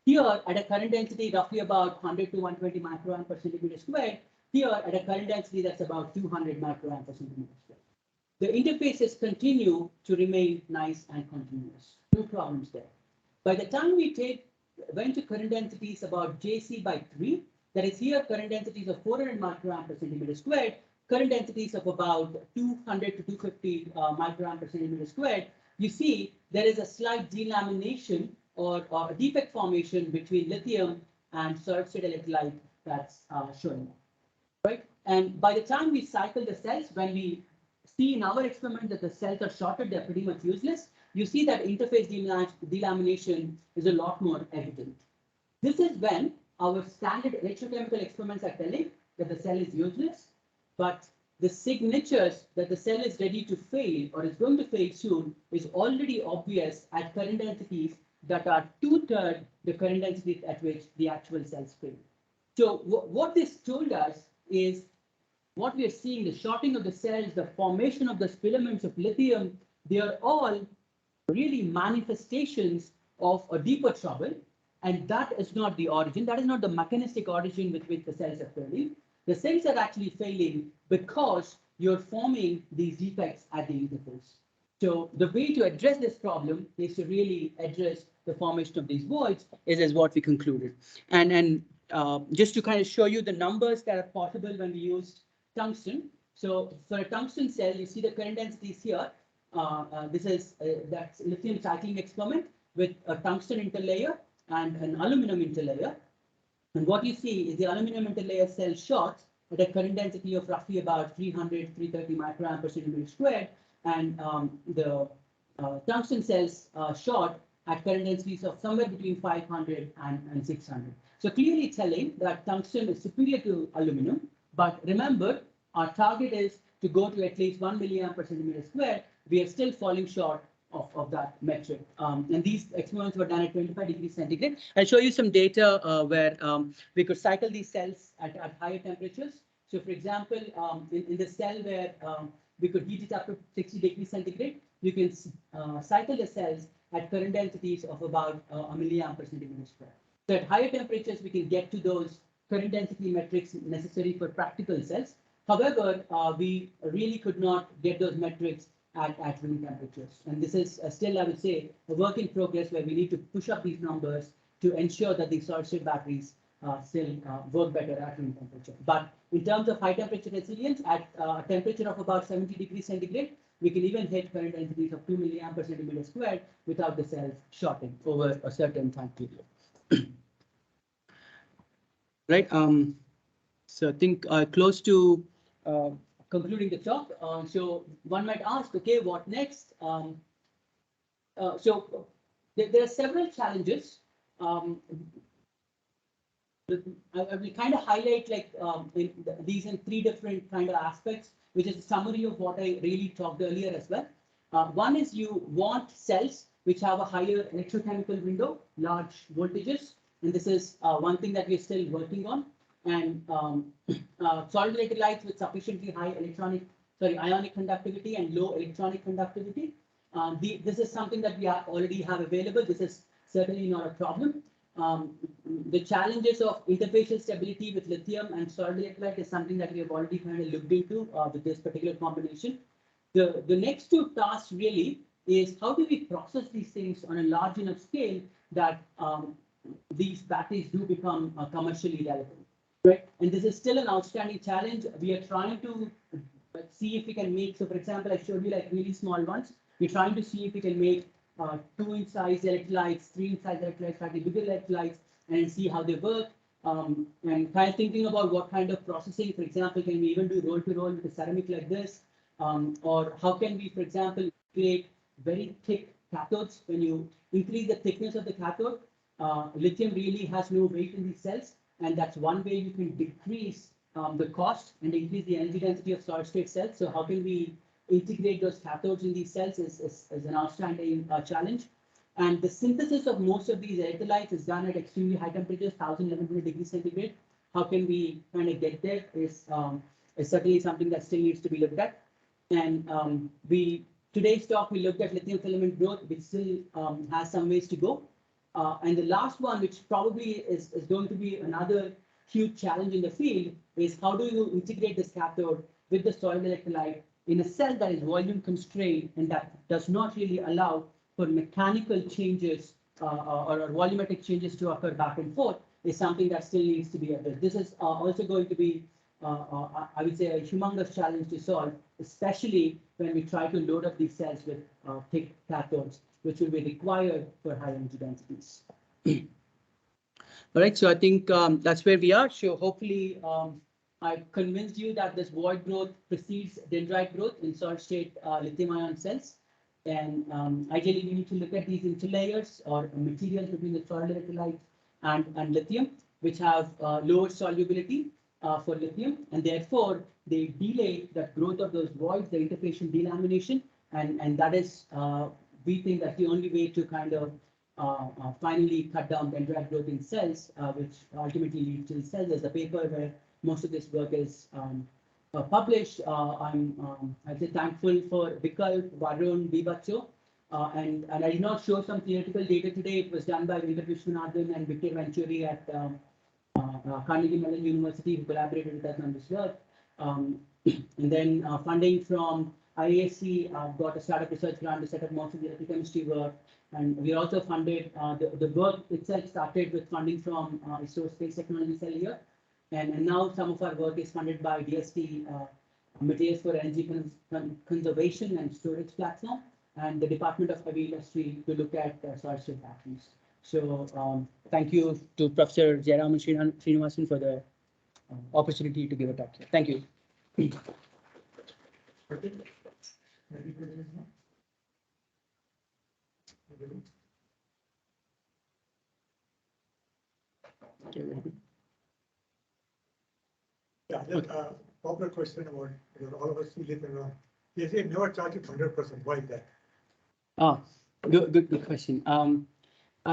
Here, at a current density roughly about 100 to 120 microamp per centimeter square, here at a current density that's about 200 microamp per centimeter square. The interfaces continue to remain nice and continuous. No problems there. By the time we went to current densities about JC/3, that is here current densities of 400 microamp per centimeter squared, current densities of about 200 to 250 microamp per centimeter squared, you see there is a slight delamination or a defect formation between lithium and solid-state electrolyte that's showing up, right? And by the time we cycle the cells, when we see in our experiment that the cells are shorted, they're pretty much useless, you see that interface delamination is a lot more evident. This is when our standard electrochemical experiments are telling that the cell is useless, but the signatures that the cell is ready to fail or is going to fail soon is already obvious at current densities that are 2/3 the current density at which the actual cells fail. So what this told us is what we are seeing, the shorting of the cells, the formation of the filaments of lithium, they are all really manifestations of a deeper trouble. And that is not the origin. That is not the mechanistic origin with which the cells are failing. The cells are actually failing because you're forming these defects at the interface. So the way to address this problem is to really address the formation of these voids, is what we concluded. And just to kind of show you the numbers that are possible when we used tungsten. So for a tungsten cell, you see the current densities here. This is that's lithium cycling experiment with a tungsten interlayer and an aluminum interlayer. And what you see is the aluminum interlayer cell shorts at a current density of roughly about 300, 330 microamp per centimeter squared. And the tungsten cells short at current densities of somewhere between 500 and 600. So clearly telling that tungsten is superior to aluminum. But remember, our target is to go to at least 1 milliamp per centimeter squared. We are still falling short of that metric. And these experiments were done at 25 degrees centigrade. I'll show you some data where we could cycle these cells at higher temperatures. So for example, in the cell where we could heat it up to 60 degrees centigrade, you can cycle the cells at current densities of about a milliamp per centimeter square. So at higher temperatures, we can get to those current density metrics necessary for practical cells. However, we really could not get those metrics at room temperatures. And this is still, I would say, a work in progress where we need to push up these numbers to ensure that these solid-state batteries still work better at room temperature. But in terms of high temperature resilience, at a temperature of about 70 degrees centigrade, we can even hit current densities of 2 milliamp per centimeter squared without the cells shorting over a certain time period. Right. So I think close to concluding the talk. So one might ask, okay, what next? So there are several challenges. I will kind of highlight these in three different kind of aspects, which is a summary of what I really talked earlier as well. One is you want cells which have a higher electrochemical window, large voltages, and this is one thing that we're still working on. And solid electrolytes with sufficiently high ionic conductivity and low electronic conductivity. This is something that we already have available. This is certainly not a problem. The challenges of interfacial stability with lithium and solid electrolyte is something that we have already kind of looked into with this particular combination. The next two tasks really is how do we process these things on a large enough scale that these batteries do become commercially relevant. Right, and this is still an outstanding challenge. We are trying to see if we can make, so for example, I showed you like really small ones. We're trying to see if we can make 2-inch size electrolytes, 3-inch size electrolytes, slightly bigger electrolytes, and see how they work. And kind of thinking about what kind of processing, for example, can we even do roll-to-roll with a ceramic like this? Or how can we, for example, create very thick cathodes? When you increase the thickness of the cathode, lithium really has no weight in these cells. And that's one way you can decrease the cost and increase the energy density of solid-state cells. So how can we integrate those cathodes in these cells is an outstanding challenge. And the synthesis of most of these electrolytes is done at extremely high temperatures, 1,100 degrees centigrade. How can we kind of get there is certainly something that still needs to be looked at. And today's talk, we looked at lithium filament growth, which still has some ways to go. And the last one, which probably is going to be another huge challenge in the field, is how do you integrate this cathode with the solid electrolyte in a cell that is volume constrained and that does not really allow for mechanical changes or volumetric changes to occur back and forth, is something that still needs to be addressed. This is also going to be I would say, a humongous challenge to solve, especially when we try to load up these cells with thick cathodes, which will be required for high energy densities. All right, so I think that's where we are. So hopefully I've convinced you that this void growth precedes dendrite growth in solid state lithium-ion cells. And ideally, we need to look at these interlayers or materials between the solid electrolyte and lithium, which have lower solubility for lithium, and therefore they delay the growth of those voids, the interfacial delamination, and that is, we think that's the only way to kind of finally cut down dendrite growth in cells, which ultimately leads to the cells. There's a paper where most of this work is published. I'd say thankful for Vikal, Varun, Bibacho, and I did not show some theoretical data today. It was done by Vinod Vishwanathan and Victor Venturi at Carnegie Mellon University, who collaborated with us on this work. And then funding from IASC, got a startup research grant to set up most of the electrochemistry work. And we also funded, the work itself started with funding from ISRO Space Technology Cell here. And now some of our work is funded by DST, Materials for Energy Conservation and Storage Platform, and the Department of Heavy Industry to look at solid state batteries. So thank you to Professor Jairam and Srinivasan for the opportunity to give a talk here. Thank you. Yeah, just a popular question about all of us who live in they say never charge it 100%. Why is that? Ah, good question.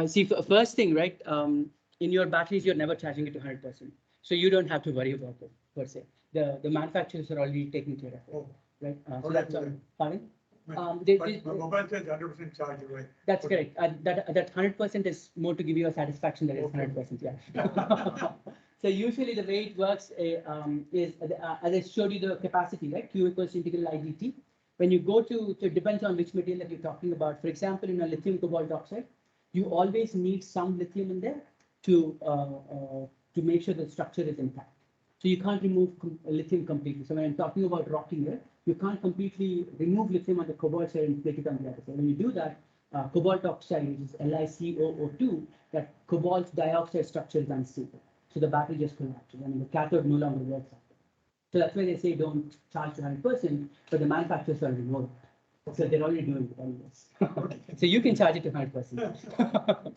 See, first thing, right? In your batteries, you're never charging it to 100%, so you don't have to worry about it per se. The manufacturers are already taking care of it, Oh, right? So that's pardon. My mobile says 100% charge, right? That's correct. That 100% is more to give you a satisfaction that it's 100%. Yeah. So usually the way it works is, as I showed you the capacity, right? Q equals integral IDT. When you go to, so it depends on which material that you're talking about. For example, in a lithium cobalt oxide, you always need some lithium in there to make sure the structure is intact. So you can't remove lithium completely. So when I'm talking about rocking here, you can't completely remove lithium on the cobalt side and take it on the other side. When you do that, cobalt oxide, which is LiCOO2, that cobalt dioxide structure is unstable. So the battery just collapses. I mean, the cathode no longer works. So that's why they say don't charge to 100%, but the manufacturers already know that. So they're already doing it anyways. So you can charge it to 100%.